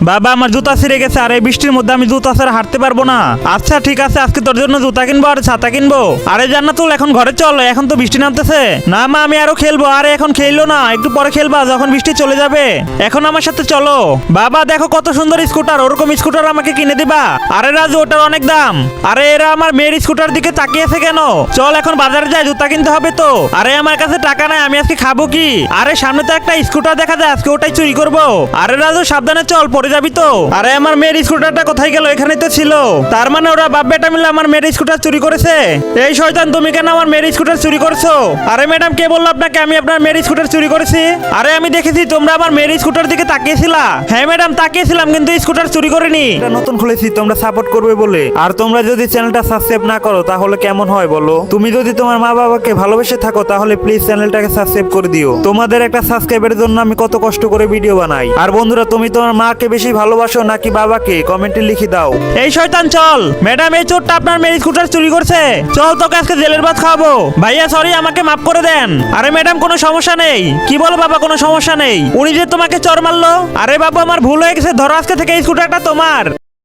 বাবা আমার জুতা ছিঁড়ে গেছে আর এই বৃষ্টির মধ্যে আমি জুতা ছাড়া হাঁটতে পারবো না। আচ্ছা ঠিক আছে, আজকে তোর জন্য জুতা কিনবো আর ছাতা কিনবো। আরে জান্নাতুল এখন ঘরে চল, এখন তো বৃষ্টি নামতেছে। না মা আমি আরো খেলবো। আরে এখন খেললো না, একটু পরে খেলবা যখন বৃষ্টি চলে যাবে। এখন আমার সাথে চলো। বাবা দেখো কত সুন্দর স্কুটার, ওরকম স্কুটার আমাকে কিনে দিবা। আরে রাজু ওটার অনেক দাম। আরে এরা আমার মেয়ের স্কুটার দিকে তাকিয়েছে কেন? চল এখন বাজারে যাই, জুতা কিনতে হবে তো। আরে আমার কাছে টাকা নাই, আমি আজকে খাবো কি? আরে সামনে তো একটা স্কুটার দেখা যায়, আজকে ওটাই চুরি করবো। আরে রাজু সাবধানে চল, পড়ে যাবি তো। আরে আমার মেয়ের স্কুটারটা কোথায় গেল? এখানেই তো ছিল। তার মানে ওরা বাপ বেটা মিলে আমার মেয়ের স্কুটার চুরি করেছে। এই শয়তান তুমি কেন আমার মেয়ের স্কুটার চুরি করছো? আরে ম্যাডাম কে বললো আপনাকে আমি আপনার মেয়ের স্কুটার চুরি করেছি? আরে আমি দেখেছি তোমরা আমার মেয়ের স্কুটার দিকে তাকিয়েছিলা। হ্যাঁ ম্যাডাম তাকিয়েছিলাম, কিন্তু স্কুটার চুরি করিনি। এটা নতুন খুলেছি তোমরা সাপোর্ট করবে বলে। আর তোমরা যদি চ্যানেলটা সাবস্ক্রাইব না করো তাহলে কেমন হয় বলো? তুমি যদি তোমার মা বাবাকে ভালোবেসে থাকো তাহলে প্লিজ চ্যানেলটাকে সাবস্ক্রাইব করে দিও। তোমাদের একটা সাবস্ক্রাইবের জন্য আমি কত কষ্ট করে ভিডিও বানাই। আর বন্ধুরা তুমি তোমার মাকে বেশি ভালোবাসো নাকি বাবাকে কমেন্টে লিখে দাও। এই শয়তান চল। ম্যাডাম এই চোরটা আপনার মেয়ের স্কুটার চুরি করছে। চল তোকে আজকে জেলের ভাত খাওয়াবো। ভাইয়া সরি, আমাকে মাফ করে দেন। আরে ম্যাডাম কোনো সমস্যা নেই। কি বলো বাবা? কোনো সমস্যা নেই। উনি যে তোমাকে চর মারলো। আরে বাবা আমার ভুল হয়ে গেছে, ধরো আজকে থেকে এই স্কুটারটা তোমার।